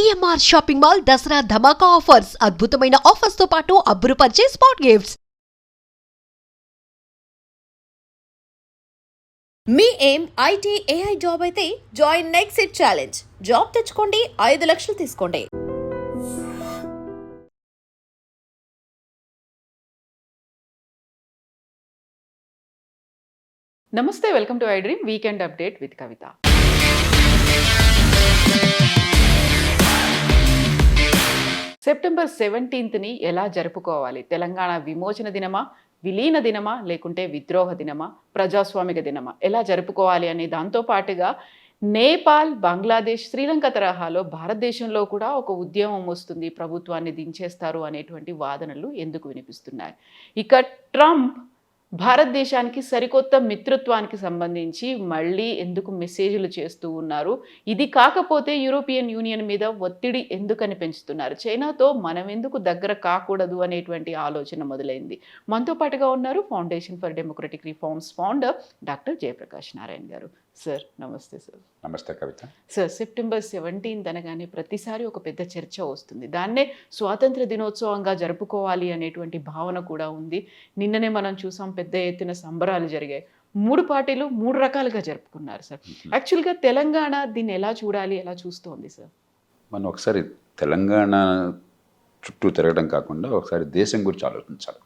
CMR shopping mall Dasara ధమాకా offers అద్భుతమైన offers తో పాటు అబ్బురుపరిచే స్పాట్ గిఫ్ట్స్. మీ ఏం ఐటీ ఏఐ జాబ్ అయితే join next it challenge. Job తెచ్చుకోండి, 5 లక్షలు తీసుకోండి. నమస్తే, welcome to iDream weekend update with Kavitha. September 17ని ఎలా జరుపుకోవాలి? తెలంగాణ విమోచన దినమా, విలీన దినమా, లేకుంటే విద్రోహ దినమా, ప్రజాస్వామిక దినమా, ఎలా జరుపుకోవాలి అని దాంతో పాటుగా నేపాల్, బంగ్లాదేశ్, శ్రీలంక తరహాలో భారతదేశంలో కూడా ఒక ఉద్యమం వస్తుంది, ప్రభుత్వాన్ని దించేస్తారు అనేటువంటి వాదనలు ఎందుకు వినిపిస్తున్నాయి? ఇక ట్రంప్ భారతదేశానికి సరికొత్త మిత్రత్వానికి సంబంధించి మళ్ళీ ఎందుకు మెసేజ్లు చేస్తూ ఉన్నారు? ఇది కాకపోతే యూరోపియన్ యూనియన్ మీద ఒత్తిడి ఎందుకని పెంచుతున్నారు? చైనాతో మనం ఎందుకు దగ్గర కాకూడదు అనేటువంటి ఆలోచన మొదలైంది. మనతో పాటుగా ఉన్నారు foundation for democratic reforms founder doctor Jayaprakash Narayana గారు. సార్ నమస్తే. సార్ నమస్తే కవిత. సార్, సెప్టెంబర్ 17 అనగానే ప్రతిసారి ఒక పెద్ద చర్చ వస్తుంది. దాన్నే స్వాతంత్ర దినోత్సవంగా జరుపుకోవాలి అనేటువంటి భావన కూడా ఉంది. నిన్ననే మనం చూసాం, పెద్ద ఎత్తున సంబరాలు జరిగాయి. 3 పార్టీలు 3 రకాలుగా జరుపుకున్నారు. సార్, యాక్చువల్గా తెలంగాణ దీన్ని ఎలా చూడాలి, ఎలా చూస్తోంది సార్? మనం ఒకసారి తెలంగాణ చుట్టూ తిరగడం కాకుండా ఒకసారి దేశం గురించి ఆలోచించాలి.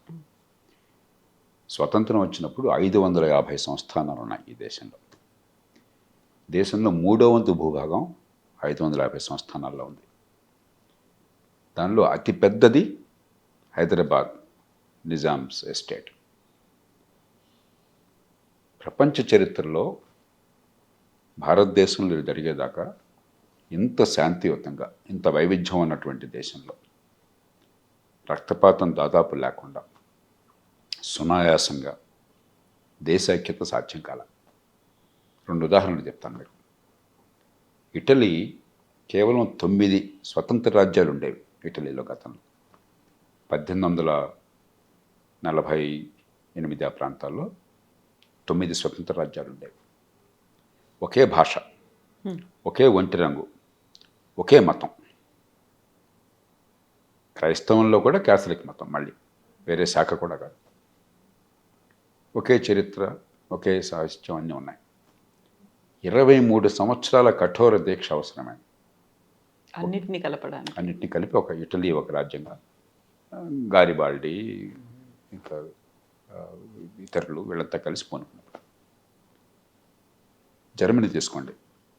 స్వతంత్రం వచ్చినప్పుడు 550 సంస్థానాలు ఉన్నాయి ఈ దేశంలో. దేశంలో 3వ వంతు భూభాగం 550 సంస్థానాల్లో ఉంది. దానిలో అతి పెద్దది హైదరాబాద్ నిజామ్స్ ఎస్టేట్. ప్రపంచ చరిత్రలో భారతదేశంలో జరిగేదాకా ఇంత శాంతియుతంగా, ఇంత వైవిధ్యం ఉన్నటువంటి దేశంలో రక్తపాతం దాదాపు లేకుండా సునాయాసంగా దేశ ఐక్యత సాధ్యం కాల. 2 ఉదాహరణలు చెప్తాను మీకు. ఇటలీ కేవలం 9 స్వతంత్ర రాజ్యాలు ఉండేవి ఇటలీలో గతంలో. 1848 ఆ ప్రాంతాల్లో 9 స్వతంత్ర రాజ్యాలు ఉండేవి. ఒకే భాష, ఒకే ఒంటి రంగు, ఒకే మతం. క్రైస్తవంలో కూడా క్యాథలిక్ మతం, మళ్ళీ వేరే శాఖ కూడా కాదు. ఒకే చరిత్ర, ఒకే సాహిత్యం అన్నీ ఉన్నాయి. 23 సంవత్సరాల కఠోర దీక్ష అవసరమైంది అన్నిటినీ కలపడానికి. అన్నిటినీ కలిపి ఒక ఇటలీ ఒక రాజ్యంగా, గారిబాల్డి ఇంకా ఇతరులు వీళ్ళంతా కలిసి పూనుకున్నారు. జర్మనీ తీసుకోండి,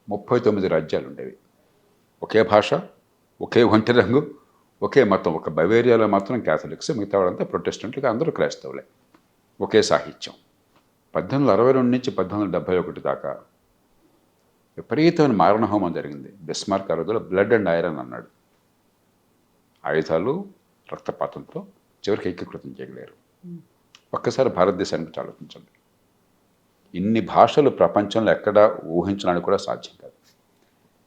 39 రాజ్యాలు ఉండేవి. ఒకే భాష, ఒకే ఒంటి రంగు, ఒకే మతం. ఒక బవేరియాలో మాత్రం క్యాథలిక్స్, మిగతా వాళ్ళంతా ప్రొటెస్టెంట్లుగా, అందరూ క్రైస్తవులే. ఒకే సాహిత్యం. 1862 నుంచి 1871 దాకా విపరీతమైన మారణహోమం జరిగింది. బిస్మార్క్ ఆ రోజుల్లో బ్లడ్ అండ్ ఐరన్ అన్నాడు. ఆయుధాలు, రక్తపాతంతో చివరికి ఏకీకృతం చేయలేరు. ఒక్కసారి భారతదేశానికి ఆలోచించండి. ఇన్ని భాషలు ప్రపంచంలో ఎక్కడా ఊహించడానికి కూడా సాధ్యం కాదు.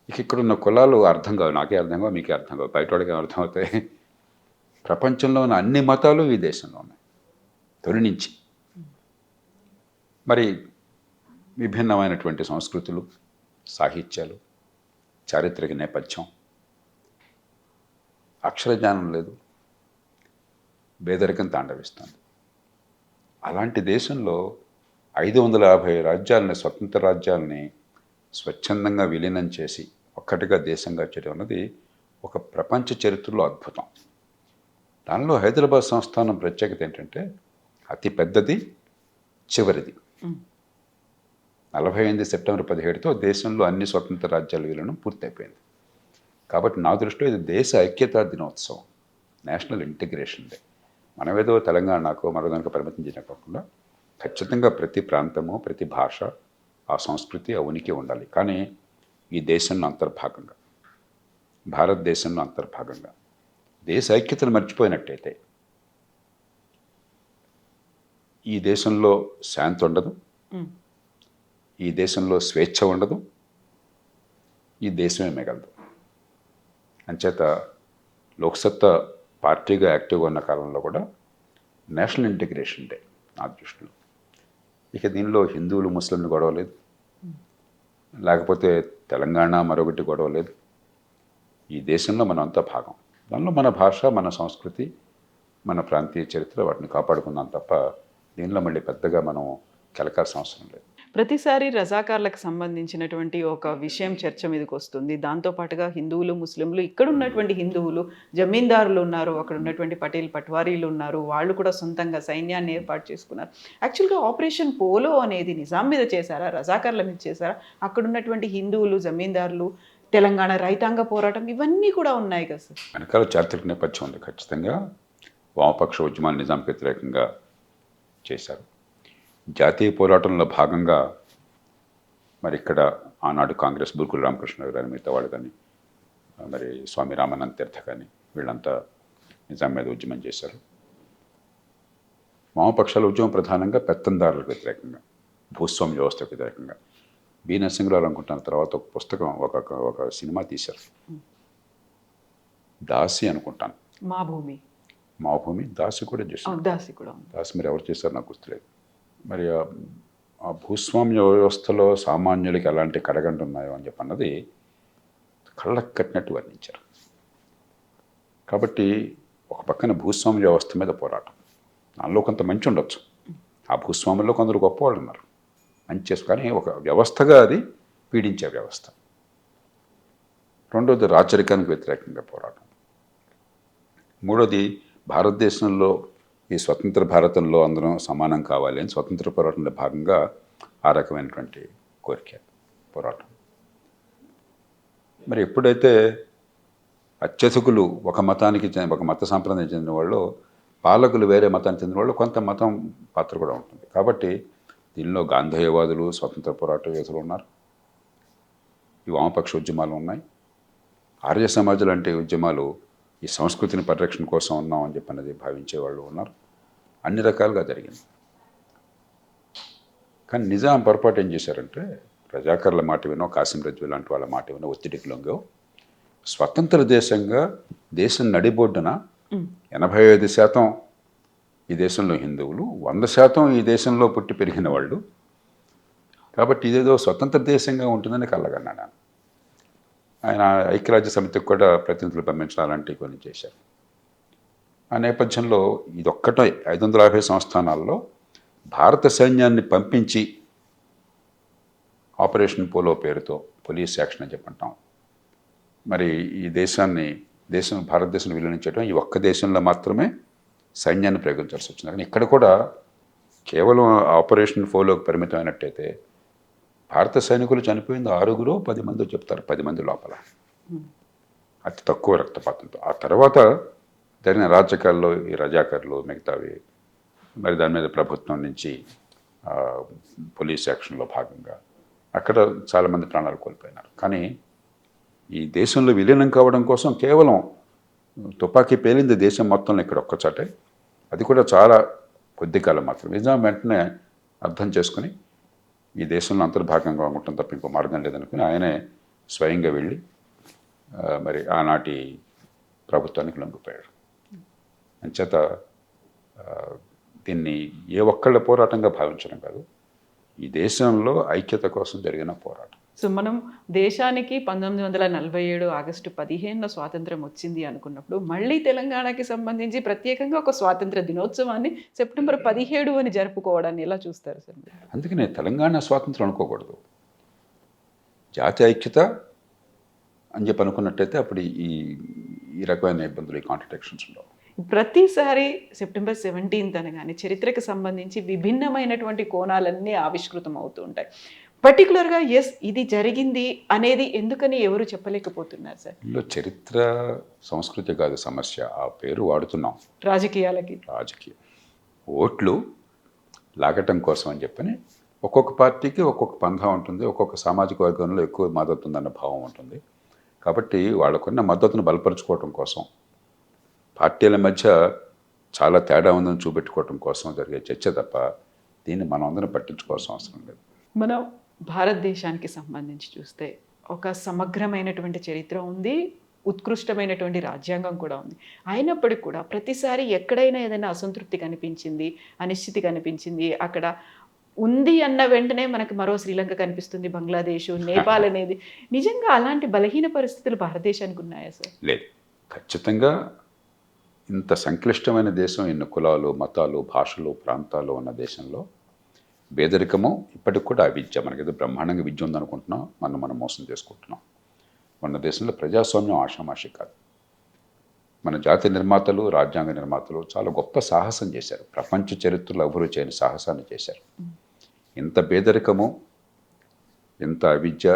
ఇక్కడున్న కులాలు అర్థం కావు, నాకే అర్థం కావు, మీకే అర్థం కావు, బయట వాళ్ళకి అర్థం అవుతాయి. ప్రపంచంలో ఉన్న అన్ని మతాలు ఈ దేశంలో ఉన్నాయి తొలి నుంచి. మరి విభిన్నమైనటువంటి సంస్కృతులు, సాహిత్యాలు, చారిత్రక నేపథ్యం, అక్షరజ్ఞానం లేదు, పేదరికం తాండవిస్తుంది. అలాంటి దేశంలో 550 రాజ్యాలని, స్వతంత్ర రాజ్యాలని స్వచ్ఛందంగా విలీనం చేసి ఒక్కటిగా దేశంగా చేయడం అన్నది ఒక ప్రపంచ చరిత్రలో అద్భుతం. దానిలో హైదరాబాద్ సంస్థానం ప్రత్యేకత ఏంటంటే అతి పెద్దది, చివరిది. 48 సెప్టెంబర్ 17తో దేశంలో అన్ని స్వతంత్ర రాజ్యాల విలీనం పూర్తయిపోయింది. కాబట్టి నా దృష్టిలో ఇది దేశ ఐక్యతా దినోత్సవం, నేషనల్ ఇంటిగ్రేషన్ డే. మనమేదో తెలంగాణకు మరోదానికి పరిమితం చేయకుండా ఖచ్చితంగా ప్రతి ప్రాంతము, ప్రతి భాష, ఆ సంస్కృతి, ఆ ఉనికి ఉండాలి. కానీ ఈ దేశంలో అంతర్భాగంగా, భారతదేశంలో అంతర్భాగంగా దేశ ఐక్యతను మర్చిపోయినట్టయితే ఈ దేశంలో శాంతి ఉండదు, ఈ దేశంలో స్వేచ్ఛ ఉండదు, ఈ దేశమే మిగలదు. అంచేత లోక్సత్తా పార్టీగా యాక్టివ్గా ఉన్న కాలంలో కూడా నేషనల్ ఇంటిగ్రేషన్ డే నా దృష్టిలో. ఇక దీనిలో హిందువులు, ముస్లింలు గొడవ లేదు, లేకపోతే తెలంగాణ మరొకటి గొడవ లేదు. ఈ దేశంలో మనం అంతా భాగం. దానిలో మన భాష, మన సంస్కృతి, మన ప్రాంతీయ చరిత్ర వాటిని కాపాడుకుందాం తప్ప దీనిలో మళ్ళీ పెద్దగా మనం కెలకాల్సిన అవసరం లేదు. ప్రతిసారి రజాకార్లకు సంబంధించినటువంటి ఒక విషయం చర్చ మీదకి వస్తుంది. దాంతోపాటుగా హిందువులు, ముస్లింలు, ఇక్కడ ఉన్నటువంటి హిందువులు జమీందారులు ఉన్నారు, అక్కడ ఉన్నటువంటి పటేల్ పట్వారీలు ఉన్నారు, వాళ్ళు కూడా సొంతంగా సైన్యాన్ని ఏర్పాటు చేసుకున్నారు. యాక్చువల్గా ఆపరేషన్ పోలో అనేది నిజాం మీద చేశారా, రజాకార్ల మీద చేశారా? అక్కడ ఉన్నటువంటి హిందువులు, జమీందారులు, తెలంగాణ రైతాంగ పోరాటం ఇవన్నీ కూడా ఉన్నాయి కదా సార్. వెనకాల చారిత్రక నేపథ్యం ఉంది. ఖచ్చితంగా వామపక్ష ఉద్యమాలు నిజాంకి వ్యతిరేకంగా చేశారు. జాతీయ పోరాటంలో భాగంగా మరి ఇక్కడ ఆనాడు కాంగ్రెస్ బుర్కుల రామకృష్ణ గారు మిగతా వాళ్ళు కానీ, మరి స్వామి రామానంద తీర్థ కానీ వీళ్ళంతా నిజాం మీద ఉద్యమం చేశారు. వామపక్షాల ఉద్యమం ప్రధానంగా పెత్తందారులకు వ్యతిరేకంగా, భూస్వామ్య వ్యవస్థకు వ్యతిరేకంగా. బి నరసింహరావు అనుకుంటున్న తర్వాత ఒక పుస్తకం, ఒక సినిమా తీశారు, దాసి అనుకుంటాను, మా భూమి. దాసి కూడా చేశారు. దాసి మీరు ఎవరు చేశారు నాకు గుర్తులేదు. మరి ఆ భూస్వామ్య వ్యవస్థలో సామాన్యులకి ఎలాంటి కడగంట ఉన్నాయో అని చెప్పన్నది కళ్ళకు కట్టినట్టు వర్ణించారు. కాబట్టి ఒక పక్కన భూస్వామ్య వ్యవస్థ మీద పోరాటం, దానిలో కొంత మంచి ఉండొచ్చు, ఆ భూస్వాముల్లో కొందరు గొప్పవాళ్ళు ఉన్నారు, మంచి చేసు, కానీ ఒక వ్యవస్థగా అది పీడించే వ్యవస్థ. రెండోది రాచరికానికి వ్యతిరేకంగా పోరాటం. మూడోది భారతదేశంలో ఈ స్వతంత్ర భారతంలో అందరం సమానం కావాలి అని స్వతంత్ర పోరాటంలో భాగంగా ఆ రకమైనటువంటి కోరిక, పోరాటం. మరి ఎప్పుడైతే అత్యధికులు ఒక మతానికి ఒక మత సాంప్రదాయం చెందిన వాళ్ళు, పాలకులు వేరే మతానికి చెందిన వాళ్ళు, కొంత మతం పాత్ర కూడా ఉంటుంది. కాబట్టి దీనిలో గాంధేయవాదులు, స్వతంత్ర పోరాట యోధులు ఉన్నారు, ఈ వామపక్ష ఉద్యమాలు ఉన్నాయి, ఆర్య సమాజం లాంటి ఉద్యమాలు ఈ సంస్కృతిని పరిరక్షణ కోసం ఉన్నాం అని చెప్పన్నది భావించే వాళ్ళు ఉన్నారు. అన్ని రకాలుగా జరిగింది. కానీ నిజాం పొరపాటు ఏం చేశారంటే, రజాకర్ల మాట వినో, కాసిం రజ్వీ లాంటి వాళ్ళ మాట వినో, ఒత్తిడికి లొంగో, స్వతంత్ర దేశంగా దేశం నడిబొడ్డున 85% ఈ దేశంలో హిందువులు, 100% ఈ దేశంలో పుట్టి పెరిగిన వాళ్ళు. కాబట్టి ఇదేదో స్వతంత్ర దేశంగా ఉంటుందని కలగన్నాను. ఆయన ఐక్యరాజ్య సమితికి కూడా ప్రతినిధులు పంపించడం అలాంటివి కొన్ని చేశారు. ఆ నేపథ్యంలో ఇదొక్కటే 550 సంస్థానాల్లో భారత సైన్యాన్ని పంపించి ఆపరేషన్ పోలో పేరుతో పోలీస్ యాక్షన్ అని చెప్పంటాం, మరి ఈ భారతదేశం విలీనించడం ఈ ఒక్క దేశంలో మాత్రమే సైన్యాన్ని ప్రయోగించాల్సి వచ్చింది. కానీ ఇక్కడ కూడా కేవలం ఆపరేషన్ పోలోకి పరిమితమైనట్టయితే భారత సైనికులు చనిపోయింది 6 10 మంది చెప్తారు, 10 మంది లోపల, అతి తక్కువ రక్తపాతంతో. ఆ తర్వాత జరిగిన రాజకీయాల్లో ఈ రజాకర్లు మిగతావి, మరి దాని మీద ప్రభుత్వం నుంచి పోలీస్ యాక్షన్లో భాగంగా అక్కడ చాలామంది ప్రాణాలు కోల్పోయినారు. కానీ ఈ దేశంలో విలీనం కావడం కోసం కేవలం తుపాకీ పేలింది దేశం మొత్తంలో ఇక్కడ ఒక్కచాటే, అది కూడా చాలా కొద్ది కాలం మాత్రం. నిజాం వెంటనే అర్థం చేసుకుని ఈ దేశంలో అంతర్భాగంగా ఉంటుంది తప్ప ఇంకో మార్గం లేదనుకుని ఆయనే స్వయంగా వెళ్ళి మరి ఆనాటి ప్రభుత్వానికి లొంగిపోయాడు. అంచేత దీన్ని ఏ ఒక్కళ్ళ పోరాటంగా భావించడం కాదు, ఈ దేశంలో ఐక్యత కోసం జరిగిన పోరాటం. సో మనం దేశానికి 1947 ఆగస్టు 15 స్వాతంత్రం వచ్చింది అనుకున్నప్పుడు, మళ్ళీ తెలంగాణకి సంబంధించి ప్రత్యేకంగా ఒక స్వాతంత్ర దినోత్సవాన్ని సెప్టెంబర్ 17 అని జరుపుకోవడాన్ని ఎలా చూస్తారు సార్? అందుకనే తెలంగాణ స్వాతంత్రం అనుకోకూడదు, జాతి ఐక్యత అని చెప్పి అనుకున్నట్టయితే అప్పుడు ఈ రకమైన ఇబ్బందులు, ఈ కాంట్రడిక్షన్స్ ఉండవు. ప్రతిసారి సెప్టెంబర్ 17 అనగానే చరిత్రకు సంబంధించి విభిన్నమైనటువంటి కోణాలన్నీ ఆవిష్కృతం అవుతూ ఉంటాయి. పర్టికులర్గా ఇది జరిగింది అనేది ఎందుకని ఎవరు చెప్పలేకపోతున్నారు సార్? ఇందులో చరిత్ర సంస్కృతి కాదు సమస్య, ఆ పేరు వాడుతున్నాం రాజకీయ ఓట్లు లాగటం కోసం అని చెప్పని ఒక్కొక్క పార్టీకి ఒక్కొక్క పంథా ఉంటుంది, ఒక్కొక్క సామాజిక వర్గంలో ఎక్కువ మద్దతు ఉందన్న భావం ఉంటుంది. కాబట్టి వాళ్ళకున్న మద్దతును బలపరుచుకోవటం కోసం, పార్టీల మధ్య చాలా తేడా ఉందని చూపెట్టుకోవటం కోసం జరిగే చర్చ తప్ప దీన్ని మనం అందరం పట్టించుకోవాల్సిన అవసరం లేదు. మనం భారతదేశానికి సంబంధించి చూస్తే ఒక సమగ్రమైనటువంటి చరిత్ర ఉంది, ఉత్కృష్టమైనటువంటి రాజ్యాంగం కూడా ఉంది. అయినప్పటికీ కూడా ప్రతిసారి ఎక్కడైనా ఏదైనా అసంతృప్తి కనిపించింది, అనిశ్చితి కనిపించింది, అక్కడ ఉంది అన్న వెంటనే మనకి మరో శ్రీలంక కనిపిస్తుంది, బంగ్లాదేశ్, నేపాల్ అనేది. నిజంగా అలాంటి బలహీన పరిస్థితులు భారతదేశానికి ఉన్నాయా సార్? లేదు, ఖచ్చితంగా ఇంత సంక్లిష్టమైన దేశం, ఎన్ని కులాలు, మతాలు, భాషలు, ప్రాంతాలు ఉన్న దేశంలో పేదరికము, ఇప్పటికి కూడా అవిద్య, మనకేదో బ్రహ్మాండంగా విద్య ఉందనుకుంటున్నాం, మనం మోసం చేసుకుంటున్నాం. మన దేశంలో ప్రజాస్వామ్యం ఆషామాషి కాదు. మన జాతి నిర్మాతలు, రాజ్యాంగ నిర్మాతలు చాలా గొప్ప సాహసం చేశారు. ప్రపంచ చరిత్రలో ఎవరు చేయని సాహసాన్ని చేశారు. ఇంత పేదరికము, ఇంత అవిద్య,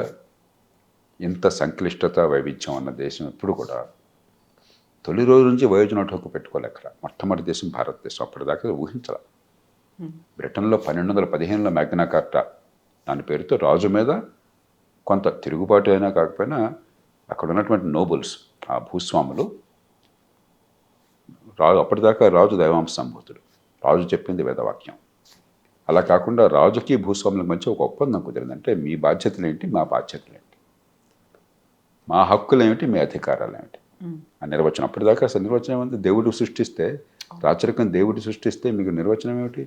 ఇంత సంక్లిష్టత, వైవిధ్యం ఉన్న దేశం ఎప్పుడు కూడా తొలి రోజు నుంచి వయోజన హక్కు పెట్టుకోలేక మొట్టమొదటి దేశం భారతదేశం. అప్పటిదాకా ఊహించాల. బ్రిటన్లో 1215లో మ్యాగ్నా కార్టా దాని పేరుతో రాజు మీద కొంత తిరుగుబాటు అయినా కాకపోయినా అక్కడ ఉన్నటువంటి నోబుల్స్, ఆ భూస్వాములు, రాజు అప్పటిదాకా రాజు దైవాంశ సంభూతుడు, రాజు చెప్పింది వేదవాక్యం. అలా కాకుండా రాజుకి భూస్వాములకు మధ్య ఒక ఒప్పందం కుదిరింది. అంటే మీ బాధ్యతలు ఏంటి, మా బాధ్యతలు ఏంటి, మా హక్కులు ఏమిటి, మీ అధికారాలు ఏమిటి ఆ నిర్వచనం. అప్పటిదాకా అసలు నిర్వచనం ఏమంటే దేవుడు సృష్టిస్తే, రాచరికం దేవుడు సృష్టిస్తే మీకు నిర్వచనం ఏమిటి,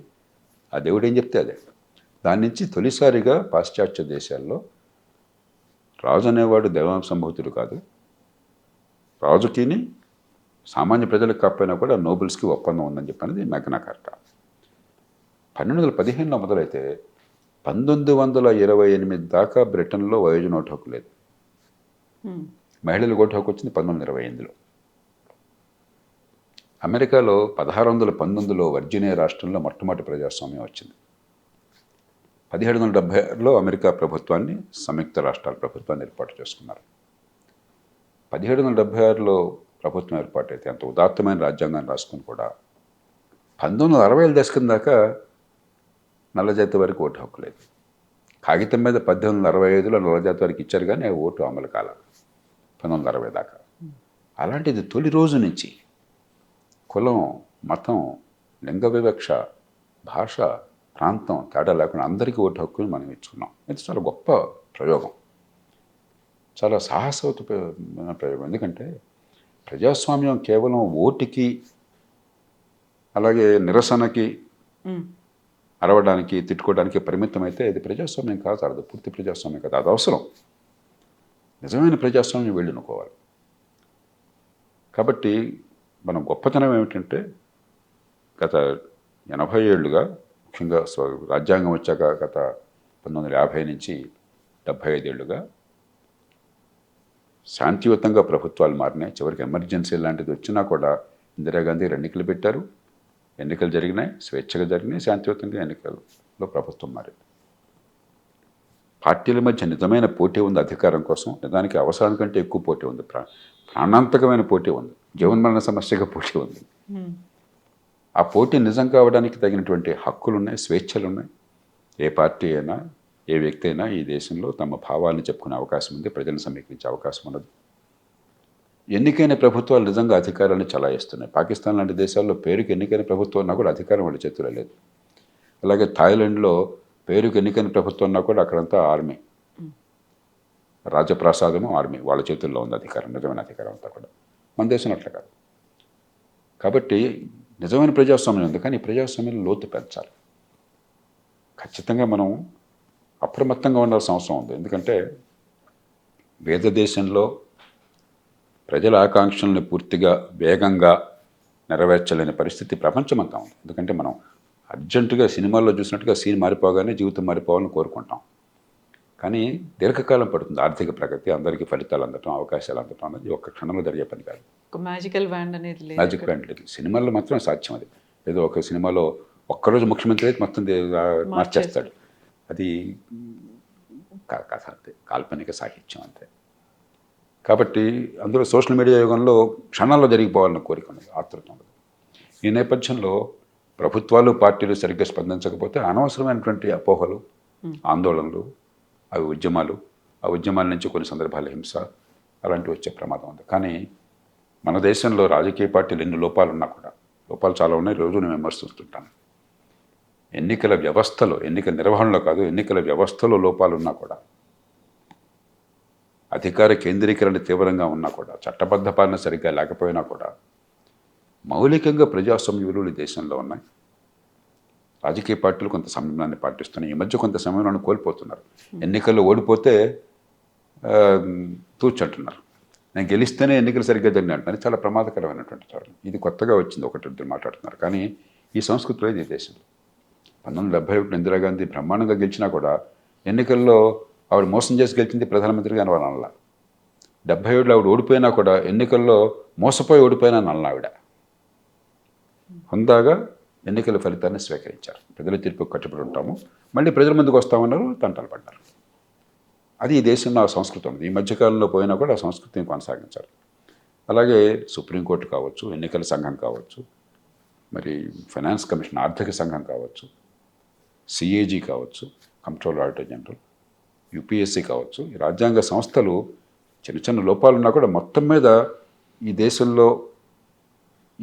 ఆ దేవుడు ఏం చెప్తే అదే. దాని నుంచి తొలిసారిగా పాశ్చాత్య దేశాల్లో రాజు అనేవాడు దైవాంశ సంభూతుడు కాదు, రాజుకిని సామాన్య ప్రజలకు కాకపోయినా కూడా నోబెల్స్కి ఒప్పందం ఉందని చెప్పనేది మ్యాగ్నా కార్టా. 1215లో మొదలైతే 1928 దాకా బ్రిటన్లో వయోజన ఓటు హక్కు లేదు. మహిళలకు ఓటు హక్కు వచ్చింది 1928లో. అమెరికాలో 1619లో వర్జీనియా రాష్ట్రంలో మొట్టమొదటి ప్రజాస్వామ్యం వచ్చింది. 1776లో అమెరికా ప్రభుత్వాన్ని, సంయుక్త రాష్ట్రాల ప్రభుత్వాన్ని ఏర్పాటు చేసుకున్నారు. 1776లో ప్రభుత్వం ఏర్పాటైతే అంత ఉదాత్తమైన రాజ్యాంగాన్ని రాసుకుని కూడా 1960ల దశకం దాకా నల్లజాతి వారికి ఓటు హక్కు లేదు. కాగితం మీద 1865లో నల్లజాతి వారికి ఇచ్చారు, కానీ ఓటు అమలు కాల 1960 దాకా. అలాంటిది తొలి రోజు నుంచి కులం, మతం, లింగ వివక్ష, భాష, ప్రాంతం తేడా లేకుండా అందరికీ ఓటు హక్కుని మనం ఇచ్చుకున్నాం. ఇది చాలా గొప్ప ప్రయోగం, చాలా సాహసోపేతమైన ప్రయోగం. ఎందుకంటే ప్రజాస్వామ్యం కేవలం ఓటుకి, అలాగే నిరసనకి, అరవడానికి, తిట్టుకోవడానికి పరిమితం అయితే ఇది ప్రజాస్వామ్యం కాదు. అది పూర్తి ప్రజాస్వామ్యం కాదు, అది అవసరం. నిజమైన ప్రజాస్వామ్యం వెళ్ళునుకోవాలి. కాబట్టి మనం గొప్పతనం ఏమిటంటే గత 80 ఏళ్ళుగా, ముఖ్యంగా రాజ్యాంగం వచ్చాక గత 1950 నుంచి 75 ఏళ్ళుగా శాంతియుతంగా ప్రభుత్వాలు మారినాయి. చివరికి ఎమర్జెన్సీ లాంటిది వచ్చినా కూడా ఇందిరాగాంధీ ఎన్నికలు పెట్టారు, ఎన్నికలు జరిగినాయి, స్వేచ్ఛగా జరిగినాయి, శాంతియుతంగా ఎన్నికల్లో ప్రభుత్వం మారింది. పార్టీల మధ్య నిజమైన పోటీ ఉంది అధికారం కోసం. నిజానికి అవసరాల కంటే ఎక్కువ పోటీ ఉంది, ప్రాణాంతకమైన పోటీ ఉంది, జీవన్మరణ సమస్యగా పోటీ ఉంది. ఆ పోటీ నిజం కావడానికి తగినటువంటి హక్కులు ఉన్నాయి, స్వేచ్ఛలు ఉన్నాయి. ఏ పార్టీ అయినా, ఏ వ్యక్తి అయినా ఈ దేశంలో తమ భావాలను చెప్పుకునే అవకాశం ఉంది, ప్రజలను సమీకరించే అవకాశం ఉన్నది. ఎన్నికైన ప్రభుత్వాలు నిజంగా అధికారాన్ని చలాయిస్తున్నాయి. పాకిస్తాన్ లాంటి దేశాల్లో పేరుకి ఎన్నికైన ప్రభుత్వం ఉన్నా కూడా అధికారం వాళ్ళ చేతిలో లేదు. అలాగే థాయిలాండ్లో పేరుకి ఎన్నికైన ప్రభుత్వం ఉన్నా కూడా అక్కడంతా ఆర్మీ, రాజప్రసాదము ఆర్మీ, వాళ్ళ చేతుల్లో ఉంది అధికారం, నిజమైన అధికారం అంతా కూడా. మన దేశం అట్లా కాదు. కాబట్టి నిజమైన ప్రజాస్వామ్యం ఉంది, కానీ ప్రజాస్వామ్యం లోతు పెంచాలి. ఖచ్చితంగా మనం అప్రమత్తంగా ఉండాల్సిన అవసరం ఉంది. ఎందుకంటే వేద దేశంలో ప్రజల ఆకాంక్షలను పూర్తిగా వేగంగా నెరవేర్చలేని పరిస్థితి ప్రపంచమంతా ఉంది. ఎందుకంటే మనం అర్జెంటుగా సినిమాల్లో చూసినట్టుగా సీన్ మారిపోగానే జీవితం మారిపోవాలని కోరుకుంటాం, కానీ దీర్ఘకాలం పడుతుంది. ఆర్థిక ప్రగతి, అందరికీ ఫలితాలు అందటం, అవకాశాలు అందటం అనేది ఒక్క క్షణంలో జరిగే పని కాదు. మ్యాజికల్ వ్యాండ్ అనేది లేదు. మ్యాజిక్ వ్యాండ్ లేదు. సినిమాల్లో మాత్రం సాధ్యం అది. ఏదో ఒక సినిమాలో ఒక్కరోజు ముఖ్యమంత్రి అయితే మొత్తం మార్చేస్తాడు. అది కథ అంతే, కాల్పనిక సాహిత్యం అంతే. కాబట్టి అందులో సోషల్ మీడియా యుగంలో క్షణాల్లో జరిగిపోవాలన్న కోరిక ఉన్నది, ఆతృత ఉన్నది. ఈ నేపథ్యంలో ప్రభుత్వాలు, పార్టీలు సరిగ్గా స్పందించకపోతే అనవసరమైనటువంటి అపోహలు, ఆందోళనలు, అవి ఉద్యమాలు, ఆ ఉద్యమాల నుంచి కొన్ని సందర్భాల హింస అలాంటివి వచ్చే ప్రమాదం ఉంది. కానీ మన దేశంలో రాజకీయ పార్టీలు ఎన్ని లోపాలు ఉన్నా కూడా, లోపాలు చాలా ఉన్నాయి, రోజు నేను విమర్శిస్తుంటాను. ఎన్నికల వ్యవస్థలో, ఎన్నికల నిర్వహణలో కాదు, ఎన్నికల వ్యవస్థలో లోపాలు ఉన్నా కూడా, అధికార కేంద్రీకరణ తీవ్రంగా ఉన్నా కూడా, చట్టబద్ధ పాలన సరిగ్గా లేకపోయినా కూడా, మౌలికంగా ప్రజాస్వామ్య విలువలు ఈ దేశంలో ఉన్నాయి. రాజకీయ పార్టీలు కొంత సమన్వయాన్ని పాటిస్తున్నాయి. ఈ మధ్య కొంత సమన్వయాన్ని కోల్పోతున్నారు. ఎన్నికల్లో ఓడిపోతే తూచంటున్నారు. నేను గెలిస్తేనే ఎన్నికలు సరిగ్గా జరిగినాయి అంటున్నారు. చాలా ప్రమాదకరమైనటువంటి ధోరణి. ఇది కొత్తగా వచ్చింది, ఒకటి మాట్లాడుతున్నారు. కానీ ఈ సంస్కృతిలో ఇది దేశంలో 1971 ఇందిరాగాంధీ బ్రహ్మాండంగా గెలిచినా కూడా ఎన్నికల్లో ఆవిడ మోసం చేసి గెలిచింది ప్రధానమంత్రిగా అనవాలనలా. 77లో ఆవిడ ఓడిపోయినా కూడా ఎన్నికల్లో మోసపోయి ఓడిపోయినా నల్ల ఆవిడ హుందాగా ఎన్నికల ఫలితాన్ని స్వీకరించారు. ప్రజల తీర్పుకు కట్టుబడి ఉంటాము, మళ్ళీ ప్రజల ముందుకు వస్తామన్నారు, తంటాలు పడ్డారు. అది ఈ దేశంలో ఆ సంస్కృతి ఉంది. ఈ మధ్యకాలంలో పోయినా కూడా ఆ సంస్కృతిని కొనసాగించారు. అలాగే సుప్రీంకోర్టు కావచ్చు, ఎన్నికల సంఘం కావచ్చు, మరి ఫైనాన్స్ కమిషన్ ఆర్థిక సంఘం కావచ్చు, సిఏజీ కావచ్చు, కంట్రోల్ ఆడిటర్ జనరల్, యూపీఎస్సీ కావచ్చు, ఈ రాజ్యాంగ సంస్థలు చిన్న చిన్న లోపాలున్నా కూడా మొత్తం మీద ఈ దేశంలో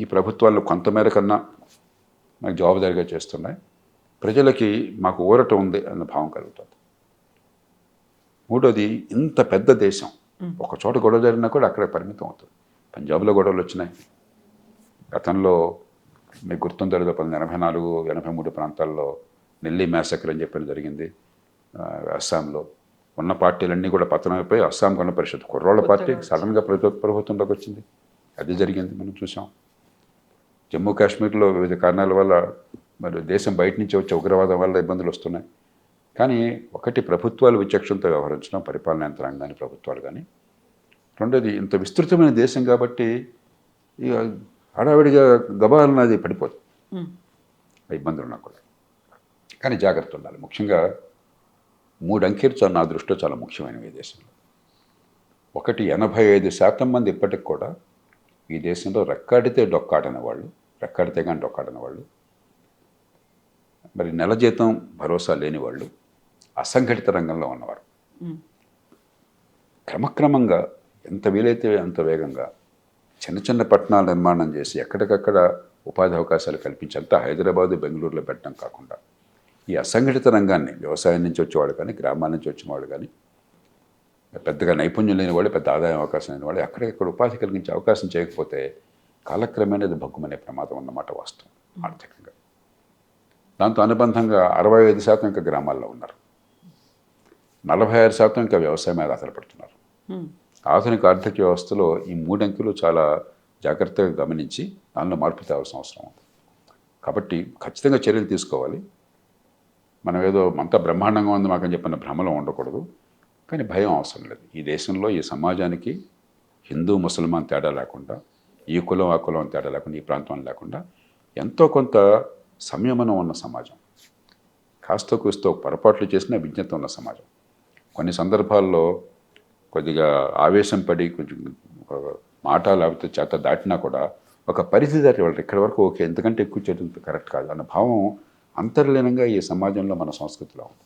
ఈ ప్రభుత్వాలు కొంతమేర కన్నా మాకు జవాబుదారీగా చేస్తున్నాయి. ప్రజలకి మాకు ఊరట ఉంది అన్న భావం కలుగుతుంది. మూడోది, ఇంత పెద్ద దేశం ఒక చోట గొడవ జరిగినా కూడా అక్కడ పరిమితం అవుతుంది. పంజాబ్లో గొడవలు వచ్చినాయి. గతంలో మీకు గుర్తుందో 1984, 83 ప్రాంతాల్లో నెల్లీ మ్యాసకర్ అని చెప్పి జరిగింది. అస్సాంలో ఉన్న పార్టీలన్నీ కూడా పతనమైపోయి అస్సాం గణ పరిషత్ కుర్రోళ్ళ పార్టీ సడన్గా ప్రభుత్వంలోకి వచ్చింది. అది జరిగింది, మనం చూసాం. జమ్మూ కాశ్మీర్లో వివిధ కారణాల వల్ల మరి దేశం బయట నుంచి వచ్చే ఉగ్రవాదం వల్ల ఇబ్బందులు వస్తున్నాయి. కానీ ఒకటి, ప్రభుత్వాలు విచక్షణతో వ్యవహరించడం, పరిపాలన యంత్రాంగాన్ని ప్రభుత్వాలు కానీ. రెండోది, ఇంత విస్తృతమైన దేశం కాబట్టి ఇక హడావిడిగా గబాలన్నది పడిపోదు ఇబ్బందులు ఉన్నా కూడా. కానీ జాగ్రత్త ఉండాలి. ముఖ్యంగా 3 అంకెలు నా దృష్టిలో చాలా ముఖ్యమైనవి ఈ దేశంలో. ఒకటి, 85% మంది ఇప్పటికి కూడా ఈ దేశంలో రెక్కాడితే డొక్కాడని వాళ్ళు, రెక్కాడితే కానీ డొక్కాడని వాళ్ళు, మరి నెల జీతం భరోసా లేని వాళ్ళు, అసంఘటిత రంగంలో ఉన్నవారు. క్రమక్రమంగా ఎంత వీలైతే అంత వేగంగా చిన్న చిన్న పట్టణాల నిర్మాణం చేసి ఎక్కడికక్కడ ఉపాధి అవకాశాలు కల్పించేంత హైదరాబాదు, బెంగళూరులో పెట్టడం కాకుండా ఈ అసంఘటిత రంగాన్ని, వ్యవసాయం నుంచి వచ్చేవాళ్ళు కానీ, గ్రామాల నుంచి వచ్చినవాళ్ళు కానీ, పెద్దగా నైపుణ్యం లేని వాళ్ళు, పెద్ద ఆదాయం అవకాశం లేని వాళ్ళు ఎక్కడికక్కడ ఉపాధి కలిగించే అవకాశం చేయకపోతే కాలక్రమేణా ఇది భగ్గుమనే ప్రమాదం ఉన్నమాట వాస్తవం ఆర్థికంగా. దాంతో అనుబంధంగా 65% ఇంకా గ్రామాల్లో ఉన్నారు, 46% ఇంకా వ్యవసాయం మీద ఆధారపడుతున్నారు. ఆధునిక ఆర్థిక వ్యవస్థలో ఈ 3 అంకెలు చాలా జాగ్రత్తగా గమనించి దానిలో మార్పు తేవాల్సిన అవసరం ఉంది. కాబట్టి ఖచ్చితంగా చర్యలు తీసుకోవాలి. మనం ఏదో అంతా బ్రహ్మాండంగా ఉంది మాకని చెప్పిన భ్రమలో ఉండకూడదు. కానీ భయం అవసరం లేదు. ఈ దేశంలో, ఈ సమాజానికి హిందూ ముసల్మాన్ తేడా లేకుండా, ఈ కులం ఆ కులం తేడా లేకుండా, ఈ ప్రాంతం లేకుండా ఎంతో కొంత సంయమనం ఉన్న సమాజం, కాస్త కూస్తో పొరపాట్లు చేసిన విజ్ఞత ఉన్న సమాజం. కొన్ని సందర్భాల్లో కొద్దిగా ఆవేశం పడి కొంచెం మాట లేకపోతే చేత దాటినా కూడా ఒక పరిధి దాటి వాళ్ళు ఇక్కడి వరకు ఓకే, ఎందుకంటే ఎక్కువ చేయడం కరెక్ట్ కాదు అన్న భావం అంతర్లీనంగా ఈ సమాజంలో, మన సంస్కృతిలో ఉంది.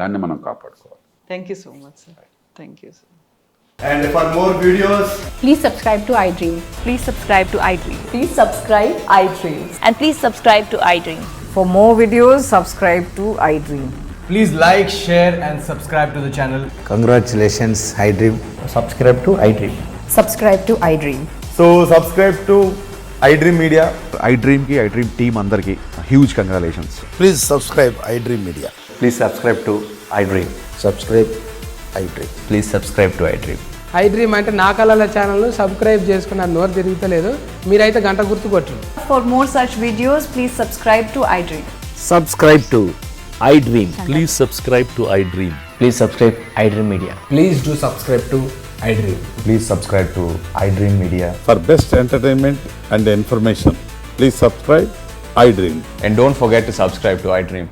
దాన్ని మనం కాపాడుకోవాలి. Thank you so much sir. Thank you sir. And for more videos, Please subscribe to iDream. Please subscribe to iDream. Please subscribe iDream. And please subscribe to iDream. For more videos, subscribe to iDream. please like, share and subscribe to the channel. Congratulations, iDream. Subscribe to iDream. Subscribe to iDream. So subscribe to iDream Media. iDream ki iDream team andarki huge congratulations. Please subscribe iDream Media. Please subscribe to iDream. Subscribe iDream. Please subscribe to iDream. iDream అంటే నా కళల ఛానల్ను subscribe చేసుకున్న నోరు తిరుగుతలేదు, మీరైతే గంట గుర్తు కొట్టండి. For more such videos, please subscribe to iDream. Subscribe to iDream. Please subscribe to iDream. Please subscribe iDream Media. Please do subscribe to iDream. Please subscribe to iDream Media. For best entertainment and information, please subscribe iDream. And don't forget to subscribe to iDream.